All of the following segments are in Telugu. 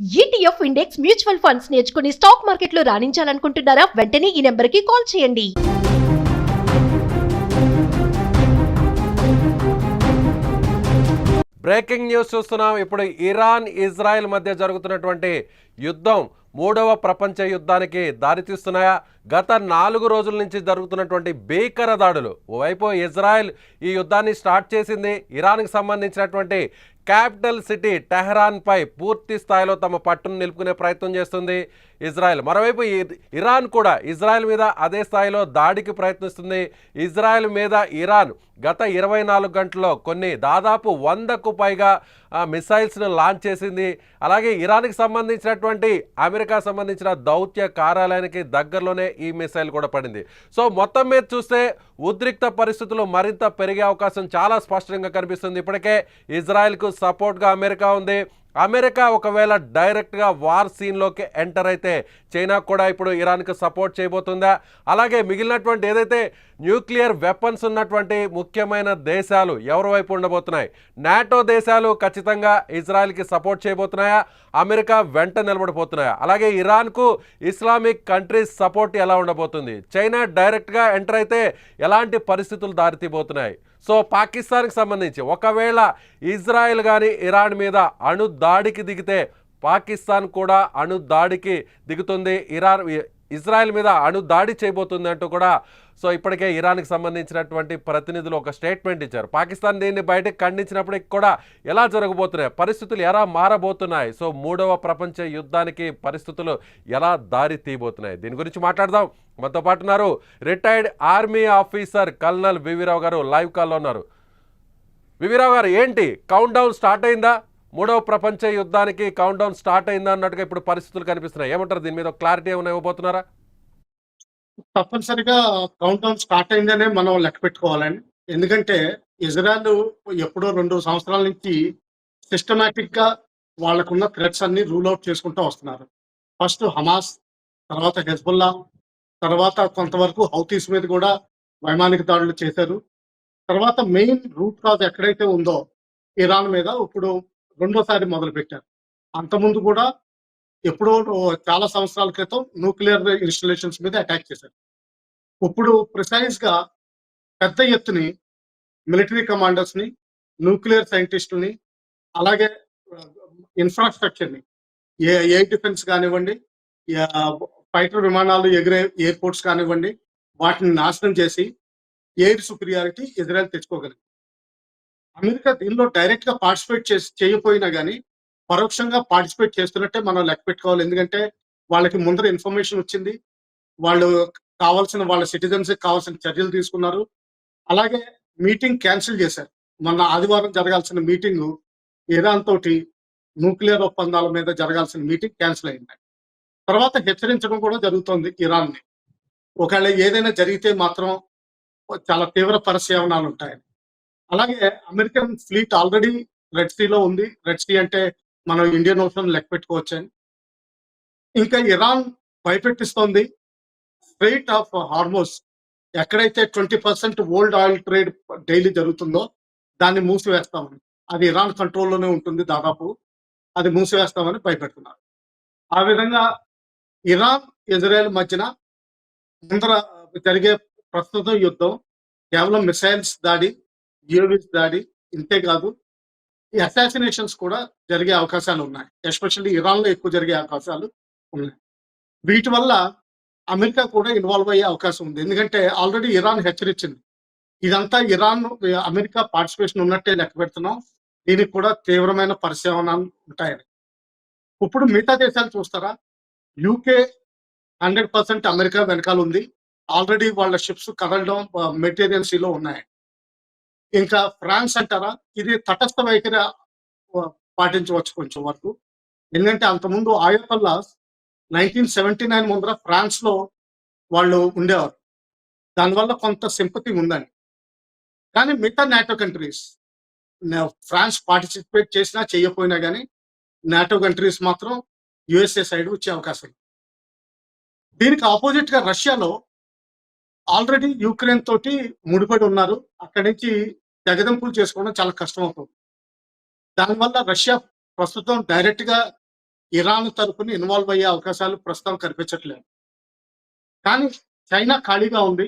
ఈటీఎఫ్ ఇండెక్స్ మ్యూచువల్ ఫండ్స్ నేర్చుకుని స్టాక్ మార్కెట్లో రాణించాలనుకుంటున్నారా? వెంటనే ఈ నెంబర్కి కాల్ చేయండి. బ్రేకింగ్ న్యూస్ చూస్తున్నాం. ఇప్పుడు ఇరాన్ ఇజ్రాయెల్ మధ్య జరుగుతున్నటువంటి యుద్ధం మూడవ ప్రపంచ యుద్ధానికి దారితీస్తున్నాయా? గత 4 రోజుల నుంచి జరుగుతున్నటువంటి భీకర దాడులు, ఓవైపు ఇజ్రాయెల్ ఈ యుద్ధాన్ని స్టార్ట్ చేసింది. ఇరాన్కి సంబంధించినటువంటి క్యాపిటల్ సిటీ టెహరాన్పై పూర్తి స్థాయిలో తమ పట్టును నిలుపుకునే ప్రయత్నం చేస్తుంది ఇజ్రాయెల్. మరోవైపు ఇరాన్ కూడా ఇజ్రాయెల్ మీద అదే స్థాయిలో దాడికి ప్రయత్నిస్తుంది. ఇజ్రాయెల్ మీద ఇరాన్ గత 24 గంటల్లో దాదాపు 100కు పైగా మిసైల్స్ను లాంచ్ చేసింది. అలాగే ఇరాన్కి సంబంధించినటువంటి అమెరికా సంబంధించిన దౌత్య కార్యాలయానికి దగ్గరలోనే ఈ మిసైల్ కూడా పడింది. సో మొత్తం మీద చూస్తే ఉద్రిక్త పరిస్థితులు మరింత పెరిగే అవకాశం చాలా స్పష్టంగా కనిపిస్తుంది. ఇప్పటికే ఇజ్రాయెల్కు సపోర్ట్గా అమెరికా ఉంది. అమెరికా ఒకవేళ డైరెక్ట్గా వార్ సీన్లోకి ఎంటర్ అయితే చైనా కూడా ఇప్పుడు ఇరాన్కు సపోర్ట్ చేయబోతుందా? అలాగే మిగిలినటువంటి ఏదైతే న్యూక్లియర్ వెపన్స్ ఉన్నటువంటి ముఖ్యమైన దేశాలు ఎవరి వైపు ఉండబోతున్నాయి? నాటో దేశాలు ఖచ్చితంగా ఇజ్రాయెల్కి సపోర్ట్ చేయబోతున్నాయా? అమెరికా వెంట నిలబడిపోతున్నాయా? అలాగే ఇరాన్కు ఇస్లామిక్ కంట్రీస్ సపోర్ట్ ఎలా ఉండబోతుంది? చైనా డైరెక్ట్గా ఎంటర్ అయితే ఎలాంటి పరిస్థితులు దారితీయబోతున్నాయి? సో పాకిస్తాన్కి సంబంధించి ఒకవేళ ఇజ్రాయెల్ కానీ ఇరాన్ మీద అణు దాడికి దిగితే పాకిస్తాన్ కూడా అణు దాడికి దిగుతుంది. ఇజ్రాయెల్ మీద అణు దాడి చేయబోతుంది అంటూ కూడా సో ఇప్పటికే ఇరాన్కి సంబంధించినటువంటి ప్రతినిధులు ఒక స్టేట్మెంట్ ఇచ్చారు. పాకిస్తాన్ దీన్ని బయటకు ఖండించినప్పటికి కూడా ఎలా జరగబోతున్నాయి, పరిస్థితులు ఎలా మారబోతున్నాయి, సో మూడవ ప్రపంచ యుద్ధానికి పరిస్థితులు ఎలా దారి తీయబోతున్నాయి, దీని గురించి మాట్లాడదాం. మనతో పాటు ఉన్నారు retired army officer colonel V V Rao గారు, లైవ్ కాల్లో ఉన్నారు. వివిరావు గారు, ఏంటి కౌంట్ డౌన్ స్టార్ట్ అయిందా? మూడవ ప్రపంచ యుద్ధానికి కౌంట్ డౌన్ స్టార్ట్ అయిందా అన్నట్టుగా ఇప్పుడు పరిస్థితులు కనిపిస్తున్నాయి. ఏమంటారు దీని మీద? క్లారిటీ ఏమైనా ఇవ్వబోతున్నారా? తప్పనిసరిగా కౌంట్ డౌన్ స్టార్ట్ అయిందనే మనం లెక్క పెట్టుకోవాలండి. ఎందుకంటే ఇజ్రాయెల్ ఎప్పుడో 2 సంవత్సరాల నుంచి సిస్టమాటిక్ గా వాళ్ళకున్న థ్రెట్స్ అన్ని రూల్ అవుట్ చేసుకుంటూ వస్తున్నారు. ఫస్ట్ హమాస్, తర్వాత హెజ్బుల్లా, తర్వాత కొంతవరకు హౌతీస్ మీద కూడా వైమానిక దాడులు చేశారు. తర్వాత మెయిన్ రూట్ కాజ్ ఎక్కడైతే ఉందో ఇరాన్ మీద ఇప్పుడు రెండోసారి మొదలు పెట్టారు. అంతకుముందు కూడా ఎప్పుడో చాలా సంవత్సరాల క్రితం న్యూక్లియర్ ఇన్స్టాలేషన్స్ మీద అటాక్ చేశారు. ఇప్పుడు ప్రిసైజ్ గా పెద్ద ఎత్తుని మిలిటరీ కమాండర్స్ ని, న్యూక్లియర్ సైంటిస్టుల్ని, అలాగే ఇన్ఫ్రాస్ట్రక్చర్ ని, ఎయిర్ డిఫెన్స్ కానివ్వండి, ఫైటర్ విమానాలు ఎగిరే ఎయిర్పోర్ట్స్ కానివ్వండి, వాటిని నాశనం చేసి ఎయిర్ సుపీరియారిటీ ఇజ్రాయెల్ తెచ్చుకోగలిగింది. అమెరికా దీనిలో డైరెక్ట్ గా పార్టిసిపేట్ చేయకపోయినా కానీ పరోక్షంగా పార్టిసిపేట్ చేస్తున్నట్టే మనం లెక్క పెట్టుకోవాలి. ఎందుకంటే వాళ్ళకి ముందర ఇన్ఫర్మేషన్ వచ్చింది, వాళ్ళు కావాల్సిన వాళ్ళ సిటిజన్స్ కావాల్సిన చర్యలు తీసుకున్నారు. అలాగే మీటింగ్ క్యాన్సిల్ చేశారు. మొన్న ఆదివారం జరగాల్సిన మీటింగ్ ఇరాన్ తోటి న్యూక్లియర్ ఒప్పందాల మీద జరగాల్సిన మీటింగ్ క్యాన్సిల్ అయింది. తర్వాత హెచ్చరించడం కూడా జరుగుతోంది ఇరాన్ ని, ఒకవేళ ఏదైనా జరిగితే మాత్రం చాలా తీవ్ర పరిశీలనాలు ఉంటాయని. అలాగే అమెరికన్ ఫ్లీట్ ఆల్రెడీ రెడ్ సీలో ఉంది. రెడ్ సీ అంటే మనం ఇండియన్ ఓషన్ లెక్క పెట్టుకోవచ్చని. ఇంకా ఇరాన్ భయపెట్టిస్తోంది, స్ట్రెయిట్ ఆఫ్ హార్మోస్ ఎక్కడైతే 20% ఓల్డ్ ఆయిల్ ట్రేడ్ డైలీ జరుగుతుందో దాన్ని మూసివేస్తామని, అది ఇరాన్ కంట్రోల్లోనే ఉంటుంది దాదాపు, అది మూసివేస్తామని భయపెడుతున్నారు. ఆ విధంగా ఇరాన్ ఇజ్రాయెల్ మధ్యన ముందర జరిగే ప్రస్తుత యుద్ధం కేవలం మిసైల్స్ దాడి, యుఎవిస్ దాడి ఇంతే కాదు, ఈ అసాసినేషన్స్ కూడా జరిగే అవకాశాలు ఉన్నాయి. ఎస్పెషల్లీ ఇరాన్ లో ఎక్కువ జరిగే అవకాశాలు ఉన్నాయి. వీటి వల్ల అమెరికా కూడా ఇన్వాల్వ్ అయ్యే అవకాశం ఉంది. ఎందుకంటే ఆల్రెడీ ఇరాన్ హెచ్చరించింది, ఇదంతా ఇరాన్ అమెరికా పార్టిసిపేషన్ ఉన్నట్టే లెక్క పెడుతున్నాం, దీనికి కూడా తీవ్రమైన పరిశీలనలు ఉంటాయని. ఇప్పుడు మిగతా దేశాలు చూస్తారా, యూకే 100% అమెరికా వెనకాల ఉంది. ఆల్రెడీ వాళ్ళ షిప్స్ కదలడం మెటీరియల్ సీలో ఉన్నాయి. ఇంకా ఫ్రాన్స్ అంటారా, ఇది తటస్థ వైఖరి పాటించవచ్చు కొంచెం వరకు. ఎందుకంటే అంతకుముందు ఆయతొల్లాస్ 1979 ముందర ఫ్రాన్స్ లో వాళ్ళు ఉండేవారు, దానివల్ల కొంత సింపతి ఉందండి. కానీ మిగతా నాటో కంట్రీస్, ఫ్రాన్స్ పార్టిసిపేట్ చేసినా చేయకపోయినా కానీ నాటో కంట్రీస్ మాత్రం యుఎస్ఏ సైడ్ వచ్చే అవకాశం. దీనికి ఆపోజిట్ గా రష్యాలో ఆల్రెడీ యుక్రెయిన్ తోటి ముడిపడి ఉన్నారు. అక్కడి నుంచి తెగదెంపులు చేసుకోవడం చాలా కష్టం అవుతుంది. దానివల్ల రష్యా ప్రస్తుతం డైరెక్ట్ గా ఇరాన్ తరపున ఇన్వాల్వ్ అయ్యే అవకాశాలు ప్రస్తుతం కనిపించట్లేదు. కానీ చైనా ఖాళీగా ఉంది.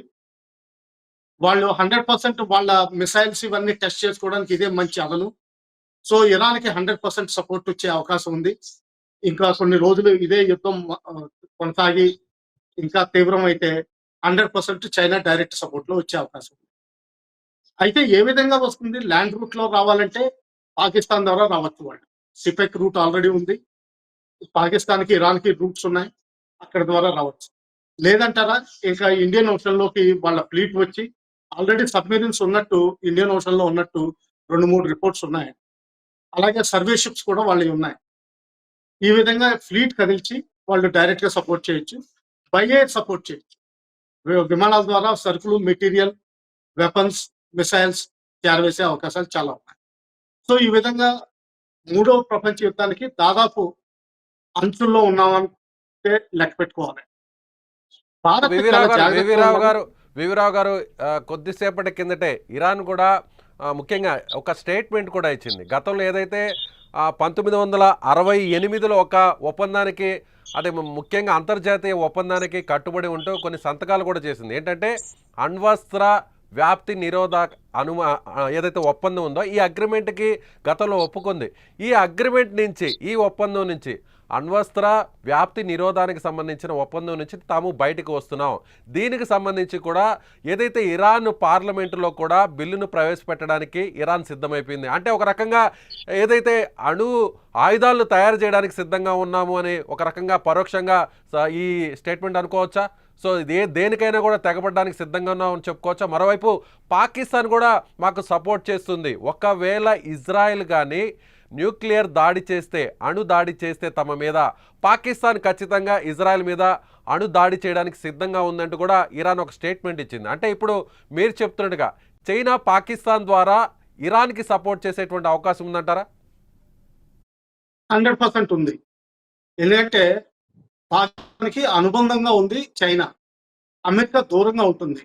వాళ్ళు 100% వాళ్ళ మిసైల్స్ ఇవన్నీ టెస్ట్ చేసుకోవడానికి ఇదే మంచి అదను. సో ఇరాన్‌కి 100% సపోర్ట్ వచ్చే అవకాశం ఉంది. ఇంకా కొన్ని రోజులు ఇదే యుద్ధం కొనసాగి ఇంకా తీవ్రమైతే 100% చైనా డైరెక్ట్ సపోర్ట్‌లో వచ్చే అవకాశం ఉంది. అయితే ఏ విధంగా వస్తుంది? ల్యాండ్ రూట్‌లో రావాలంటే పాకిస్తాన్ ద్వారా రావచ్చు వాళ్ళు. సిపెక్ రూట్ ఆల్రెడీ ఉంది. పాకిస్తాన్‌కి, ఇరాన్‌కి రూట్స్ ఉన్నాయి. అక్కడి ద్వారా రావచ్చు. లేదంటారా ఇంకా ఇండియన్ ఓషన్‌లోకి వాళ్ళ ఫ్లీట్ వచ్చి ఆల్రెడీ సబ్‌మెరైన్స్ ఉన్నట్టు ఇండియన్ ఓషన్‌లో ఉన్నట్టు 2, 3 రిపోర్ట్స్ ఉన్నాయి. అలాగే సర్వే షిప్స్ కూడా వాళ్ళవి ఉన్నాయి. ఈ విధంగా ఫ్లీట్ కదిల్చి వాళ్ళు డైరెక్ట్‌గా సపోర్ట్ చేయొచ్చు. బై ఎయిర్ సపోర్ట్ చేయొచ్చు. విమానాల ద్వారా సరుకులు, మెటీరియల్, వెపన్స్, మిసైల్స్ చేరవేసే అవకాశాలు చాలా ఉన్నాయి. సో ఈ విధంగా మూడవ ప్రపంచ యుద్ధానికి దాదాపు అంచుల్లో ఉన్నామంటే లెక్క పెట్టుకోవాలి. భారత్ చాలా జాగ్రత్తగా ఉండాలి. వివిరావు గారు కొద్దిసేపటి కిందటే ఇరాన్ కూడా ముఖ్యంగా ఒక స్టేట్మెంట్ కూడా ఇచ్చింది. గతంలో ఏదైతే 1968లో ఒక ఒప్పందానికి, అది ముఖ్యంగా అంతర్జాతీయ ఒప్పందానికి కట్టుబడి ఉంటూ కొన్ని సంతకాలు కూడా చేసింది. ఏంటంటే అణ్వస్త్ర వ్యాప్తి నిరోధక ఏదైతే ఒప్పందం ఉందో ఈ అగ్రిమెంట్కి గతంలో ఒప్పుకుంది. ఈ అగ్రిమెంట్ నుంచి, ఈ ఒప్పందం నుంచి, అణ్వస్త్ర వ్యాప్తి నిరోధానికి సంబంధించిన ఒప్పందం నుంచి తాము బయటకు వస్తున్నాం. దీనికి సంబంధించి కూడా ఏదైతే ఇరాన్ పార్లమెంటులో కూడా బిల్లును ప్రవేశపెట్టడానికి ఇరాన్ సిద్ధమైపోయింది. అంటే ఒక రకంగా ఏదైతే ఆయుధాలను తయారు చేయడానికి సిద్ధంగా ఉన్నాము అని ఒక రకంగా పరోక్షంగా ఈ స్టేట్మెంట్ అనుకోవచ్చా? సో దేనికైనా కూడా తెగబడడానికి సిద్ధంగా ఉన్నామని చెప్పుకోవచ్చా? మరోవైపు పాకిస్తాన్ కూడా మాకు సపోర్ట్ చేస్తుంది. ఒకవేళ ఇజ్రాయెల్ కానీ న్యూక్లియర్ దాడి చేస్తే, అణు దాడి చేస్తే తమ మీద, పాకిస్తాన్ ఖచ్చితంగా ఇజ్రాయెల్ మీద అణు దాడి చేయడానికి సిద్ధంగా ఉందంటూ కూడా ఇరాన్ ఒక స్టేట్మెంట్ ఇచ్చింది. అంటే ఇప్పుడు మీరు చెప్తున్నట్టుగా చైనా పాకిస్తాన్ ద్వారా ఇరాన్కి సపోర్ట్ చేసేటువంటి అవకాశం ఉందంటారా? 100% ఉంది. ఎందుకంటే పాకిస్తాన్‌కి అనుబంధంగా ఉంది చైనా. అమెరికా దూరంగా ఉంటుంది.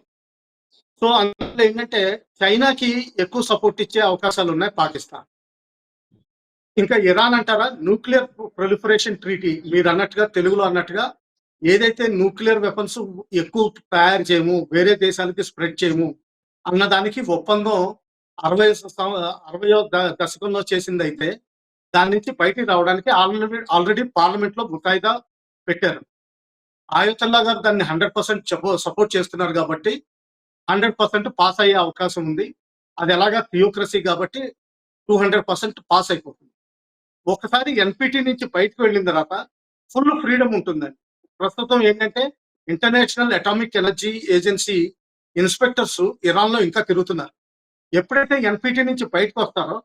సో అందువల్ల ఏంటంటే చైనాకి ఎక్కువ సపోర్ట్ ఇచ్చే అవకాశాలు ఉన్నాయి పాకిస్తాన్. ఇంకా ఇరాన్ అంటారా, న్యూక్లియర్ ప్రొలిఫరేషన్ ట్రీటీ మీరు అన్నట్టుగా, తెలుగులో అన్నట్టుగా ఏదైతే న్యూక్లియర్ వెపన్స్ ఎక్కువ తయారు చేయము, వేరే దేశాలకి స్ప్రెడ్ చేయము అన్నదానికి ఒప్పందం 60వ దశకంలో చేసిందైతే దాని నుంచి బయటికి రావడానికి ఆల్రెడీ పార్లమెంట్ లో ముసాయిదా పెట్టారు. ఆయతుల్లా గారు దాన్ని 100% సపోర్ట్ చేస్తున్నారు కాబట్టి 100% పాస్ అయ్యే అవకాశం ఉంది. అది ఎలాగా థియోక్రసీ కాబట్టి 200% పాస్ అయిపోతుంది. ఒకసారి ఎన్పిటి నుంచి బయటకు వెళ్ళిన తర్వాత ఫుల్ ఫ్రీడమ్ ఉంటుందండి. ప్రస్తుతం ఏంటంటే international atomic energy agency inspectors Iran లో ఇంకా తిరుగుతున్నారు. ఎప్పుడైతే ఎన్పిటి నుంచి బయటకు వస్తారో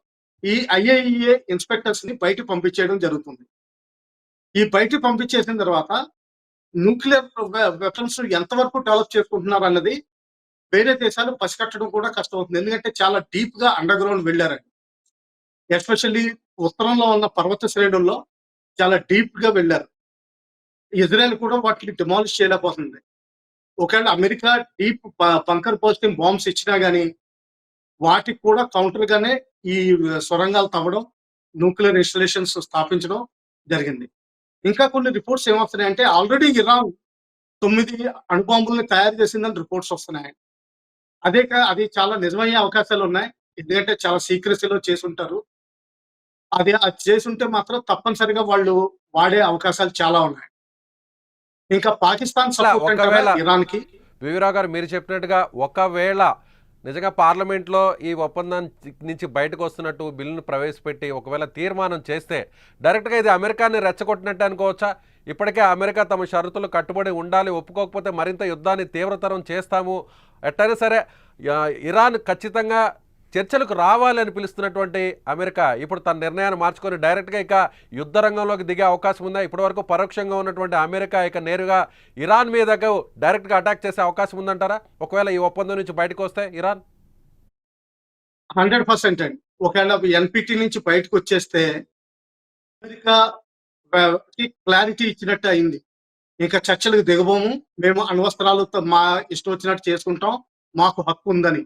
ఈ ఐఏఈఏ ఇన్స్పెక్టర్స్ ని బయట పంపించేయడం జరుగుతుంది. ఈ బయట పంపించేసిన తర్వాత న్యూక్లియర్ వెపన్స్ ఎంతవరకు డెవలప్ చేసుకుంటున్నారు అన్నది వేరే దేశాలు పసిగట్టడం కూడా కష్టం అవుతుంది. ఎందుకంటే చాలా డీప్ గా అండర్ గ్రౌండ్ వెళ్ళారండి. ఎస్పెషల్లీ ఉత్తరంలో ఉన్న పర్వత శ్రేణుల్లో చాలా డీప్ గా వెళ్ళారు. ఇజ్రాయెల్ కూడా వాటిని డిమాలిష్ చేయలేకపోతుంది. ఒకవేళ America deep bunker posting bombs ఇచ్చినా గానీ వాటికి కూడా కౌంటర్ గానే ఈ సొరంగాలు తవ్వడం, న్యూక్లియర్ ఇన్స్టాలేషన్స్ స్థాపించడం జరిగింది. ఇంకా కొన్ని రిపోర్ట్స్ ఏమొస్తున్నాయంటే ఆల్రెడీ ఇరాన్ 9 అణుబాంబుల్ని తయారు చేసిందని రిపోర్ట్స్ వస్తున్నాయి. అది చాలా నిజమయ్యే అవకాశాలు ఉన్నాయి. ఎందుకంటే చాలా సీక్రెసీలో చేసి ఉంటారు. అది చేసి ఉంటే మాత్రం తప్పనిసరిగా వాళ్ళు వాడే అవకాశాలు చాలా ఉన్నాయి. ఇంకా పాకిస్తాన్ సపోర్ట్ ఇరాన్ కి. వివిరావు గారు మీరు చెప్పినట్టుగా ఒకవేళ నిజంగా పార్లమెంట్లో ఈ ఒప్పందం నుంచి బయటకు వస్తున్నట్టు బిల్లును ప్రవేశపెట్టి ఒకవేళ తీర్మానం చేస్తే డైరెక్ట్గా ఇది అమెరికాని రెచ్చగొట్టినట్టు అనుకోవచ్చా? ఇప్పటికే అమెరికా తమ షరతులు కట్టుబడి ఉండాలి, ఒప్పుకోకపోతే మరింత యుద్ధాన్ని తీవ్రతరం చేస్తాము, ఎట్టయినా సరే ఇరాన్ ఖచ్చితంగా చర్చలకు రావాలని పిలుస్తున్నటువంటి అమెరికా ఇప్పుడు తన నిర్ణయాన్ని మార్చుకొని డైరెక్ట్గా ఇక యుద్ధ రంగంలోకి దిగే అవకాశం ఉందా? ఇప్పటివరకు పరోక్షంగా ఉన్నటువంటి అమెరికా ఇక నేరుగా ఇరాన్ మీదకు డైరెక్ట్గా అటాక్ చేసే అవకాశం ఉందంటారా ఒకవేళ ఈ ఒప్పందం నుంచి బయటకు వస్తే ఇరాన్? 100% అండి. ఒకవేళ ఎన్పిటి నుంచి బయటకు వచ్చేస్తే అమెరికా క్లారిటీ ఇచ్చినట్టు అయింది. ఇంకా చర్చలకు దిగబోము, మేము అణ్వస్త్రాలతో మా ఇష్టం వచ్చినట్టు చేసుకుంటాం, మాకు హక్కు ఉందని.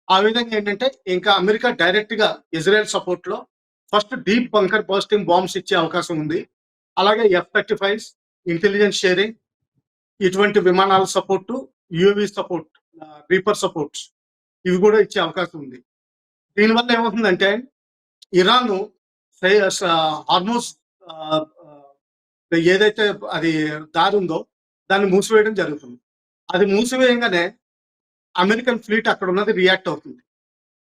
ఆ విధంగా ఏంటంటే ఇంకా అమెరికా డైరెక్ట్ గా ఇజ్రాయెల్ సపోర్ట్ లో first deep bunker busting bombs ఇచ్చే అవకాశం ఉంది. అలాగే F-35 ఇంటెలిజెన్స్ షేరింగ్, ఇటువంటి విమానాల support, UAV support, reaper supports ఇవి కూడా ఇచ్చే అవకాశం ఉంది. దీనివల్ల ఏమవుతుందంటే ఇరాన్ హార్మోస్ ఏదైతే అది దారి ఉందో దాన్ని మూసివేయడం జరుగుతుంది. అది మూసివేయంగానే అమెరికన్ ఫ్లీట్ అక్కడ ఉన్నది రియాక్ట్ అవుతుంది.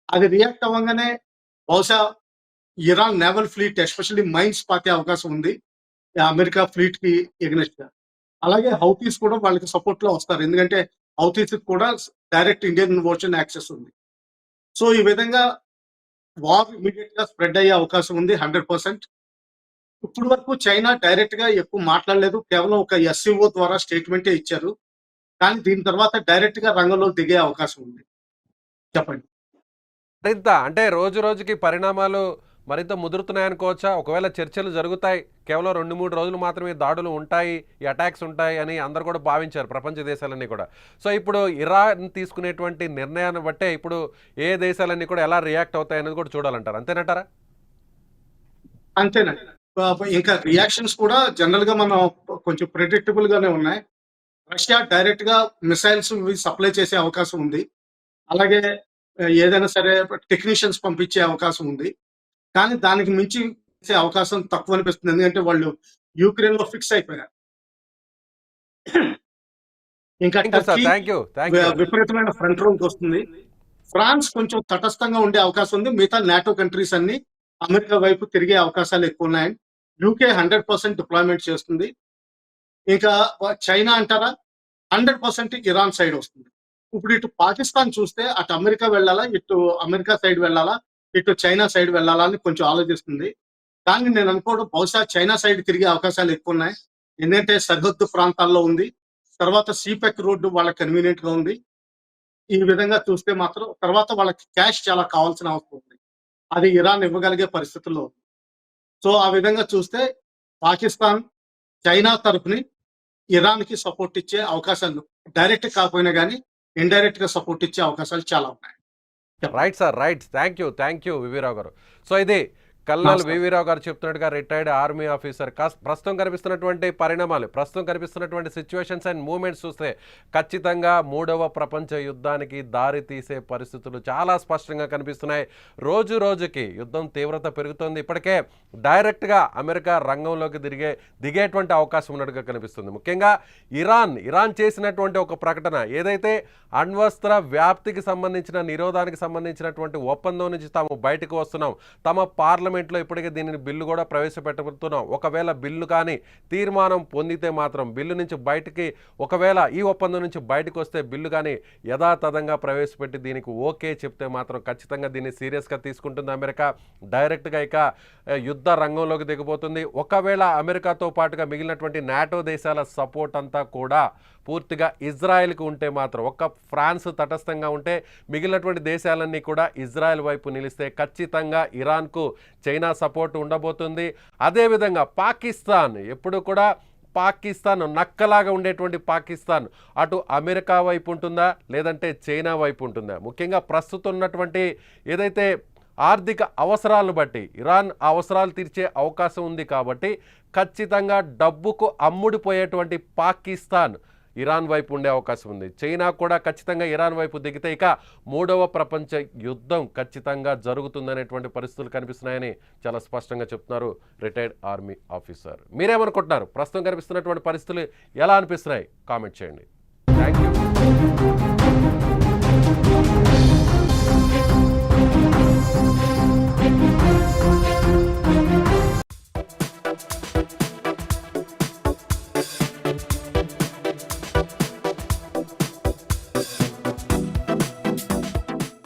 అది రియాక్ట్ అవ్వగానే బహుశా Iran naval fleet especially mines పాకే అవకాశం ఉంది అమెరికా ఫ్లీట్ కి ఎగ్నెస్ట్ గా. అలాగే హౌతీస్ కూడా వాళ్ళకి సపోర్ట్ లో వస్తారు, ఎందుకంటే హౌతీస్ కూడా డైరెక్ట్ ఇండియన్ ఓషన్ యాక్సెస్ ఉంది. సో ఈ విధంగా వార్ ఇమీడియట్ గా స్ప్రెడ్ అయ్యే అవకాశం ఉంది 100%. ఇప్పుడు వరకు చైనా డైరెక్ట్ గా ఎక్కువ మాట్లాడలేదు, కేవలం ఒక SCO ద్వారా స్టేట్మెంటే ఇచ్చారు. కానీ దీని తర్వాత డైరెక్ట్ గా రంగంలో దిగే అవకాశం ఉంది. చెప్పండి. మరింత అంటే రోజు రోజుకి పరిణామాలు మరింత ముదురుతున్నాయనుకోవచ్చా? ఒకవేళ చర్చలు జరుగుతాయి, కేవలం 2-3 రోజులు మాత్రమే దాడులు ఉంటాయి, ఈ అటాక్స్ ఉంటాయి అని అందరు కూడా భావించారు ప్రపంచ దేశాలన్నీ కూడా. సో ఇప్పుడు ఇరాన్ తీసుకునేటువంటి నిర్ణయాన్ని బట్టే ఇప్పుడు ఏ దేశాలన్నీ కూడా ఎలా రియాక్ట్ అవుతాయి అనేది కూడా చూడాలంటారు, అంతేనంటారా? అంతేనండి. ఇంకా రియాక్షన్స్ కూడా జనరల్ గా మనం కొంచెం ప్రెడిక్టబుల్ గానే ఉన్నాయి. రష్యా డైరెక్ట్ గా మిసైల్స్ సప్లై చేసే అవకాశం ఉంది. అలాగే ఏదైనా సరే టెక్నీషియన్స్ పంపించే అవకాశం ఉంది. కానీ దానికి మించి చేసే అవకాశం తక్కువ అనిపిస్తుంది, ఎందుకంటే వాళ్ళు యూక్రెయిన్ లో ఫిక్స్ అయిపోయారు. ఇంకా టర్కీ విపరీతమైన ఫ్రంట్ రోల్కి వస్తుంది. ఫ్రాన్స్ కొంచెం తటస్థంగా ఉండే అవకాశం ఉంది. మిగతా నాటో కంట్రీస్ అన్ని అమెరికా వైపు తిరిగే అవకాశాలు ఎక్కువ ఉన్నాయి. యూకే 100% డిప్లాయ్మెంట్ చేస్తుంది. ఇంకా చైనా అంటారా 100% ఇరాన్ సైడ్ వస్తుంది. ఇప్పుడు ఇటు పాకిస్తాన్ చూస్తే అటు అమెరికా వెళ్ళాలా, ఇటు అమెరికా సైడ్ వెళ్ళాలా, ఇటు చైనా సైడ్ వెళ్ళాలా అని కొంచెం ఆలోచిస్తుంది. కానీ నేను అనుకోవడం బహుశా చైనా సైడ్ తిరిగే అవకాశాలు ఎక్కువ ఉన్నాయి, ఎందుకంటే సరిహద్దు ప్రాంతాల్లో ఉంది. తర్వాత సీపెక్ రోడ్డు వాళ్ళకి కన్వీనియంట్ గా ఉంది. ఈ విధంగా చూస్తే మాత్రం తర్వాత వాళ్ళకి క్యాష్ చాలా కావాల్సిన అవసరం ఉంది, అది ఇరాన్ ఇవ్వగలిగే పరిస్థితుల్లో ఉంది. సో ఆ విధంగా చూస్తే పాకిస్తాన్ చైనా తరఫుని ఇరాన్ కి సపోర్ట్ ఇచ్చే అవకాశాలు డైరెక్ట్ కాకపోయినా కానీ ఇండైరెక్ట్ గా సపోర్ట్ ఇచ్చే అవకాశాలు చాలా ఉన్నాయి. Right sir, right. Thank you V V Rao గారు. సో ఇది కల్నల్ వివిరావు గారు చెప్తున్నట్టుగా రిటైర్డ్ ఆర్మీ ఆఫీసర్. ప్రస్తుతం కనిపిస్తున్నటువంటి పరిణామాలు, ప్రస్తుతం కనిపిస్తున్నటువంటి సిచ్యువేషన్స్ అండ్ మూమెంట్స్ చూస్తే ఖచ్చితంగా 3వ ప్రపంచ యుద్ధానికి దారి తీసే పరిస్థితులు చాలా స్పష్టంగా కనిపిస్తున్నాయి. రోజు రోజుకి యుద్ధం తీవ్రత పెరుగుతుంది. ఇప్పటికే డైరెక్ట్గా అమెరికా రంగంలోకి దిగేటువంటి అవకాశం ఉన్నట్టుగా కనిపిస్తుంది. ముఖ్యంగా ఇరాన్ చేసినటువంటి ఒక ప్రకటన ఏదైతే అణ్వస్త్ర వ్యాప్తికి సంబంధించిన నిరోధానికి సంబంధించినటువంటి ఒప్పందం నుంచి తాము బయటకు వస్తున్నాం, తమ పార్లమెంట్లో ఇప్పటికే దీనిని బిల్లు కూడా ప్రవేశపెట్టబోతున్నాం, ఒకవేళ బిల్లు కానీ తీర్మానం పొందితే మాత్రం బిల్లు నుంచి బయటికి, ఒకవేళ ఈ ఒప్పందం నుంచి బయటకు వస్తే బిల్లు కానీ యథాతథంగా ప్రవేశపెట్టి దీనికి ఓకే చెప్తే మాత్రం ఖచ్చితంగా దీన్ని సీరియస్గా తీసుకుంటుంది అమెరికా. డైరెక్ట్గా ఇక యుద్ధ రంగంలోకి దిగబోతుంది. ఒకవేళ అమెరికాతో పాటుగా మిగిలినటువంటి నాటో దేశాల సపోర్ట్ అంతా కూడా పూర్తిగా ఇజ్రాయెల్కి ఉంటే మాత్రం, ఒక్క ఫ్రాన్స్ తటస్థంగా ఉంటే మిగిలినటువంటి దేశాలన్నీ కూడా ఇజ్రాయెల్ వైపు నిలిస్తే ఖచ్చితంగా ఇరాన్కు చైనా సపోర్ట్ ఉండబోతుంది. అదేవిధంగా పాకిస్తాన్ ఎప్పుడు కూడా నక్కలాగా ఉండేటువంటి పాకిస్తాన్ అటు అమెరికా వైపు ఉంటుందా లేదంటే చైనా వైపు ఉంటుందా? ముఖ్యంగా ప్రస్తుతం ఉన్నటువంటి ఏదైతే ఆర్థిక అవసరాలను బట్టి ఇరాన్ అవసరాలు తీర్చే అవకాశం ఉంది కాబట్టి ఖచ్చితంగా డబ్బుకు అమ్ముడిపోయేటువంటి పాకిస్తాన్ ఇరాన్ వైపు ఉండే అవకాశం ఉంది. చైనా కూడా ఖచ్చితంగా ఇరాన్ వైపు దిగితే ఇక 3వ ప్రపంచ యుద్ధం ఖచ్చితంగా జరుగుతుందనేటువంటి పరిస్థితులు కనిపిస్తున్నాయని చాలా స్పష్టంగా చెప్తున్నారు రిటైర్డ్ ఆర్మీ ఆఫీసర్. మీరేమనుకుంటున్నారు? ప్రస్తుతం కనిపిస్తున్నటువంటి పరిస్థితులు ఎలా అనిపిస్తున్నాయి? కామెంట్ చేయండి. Thank you.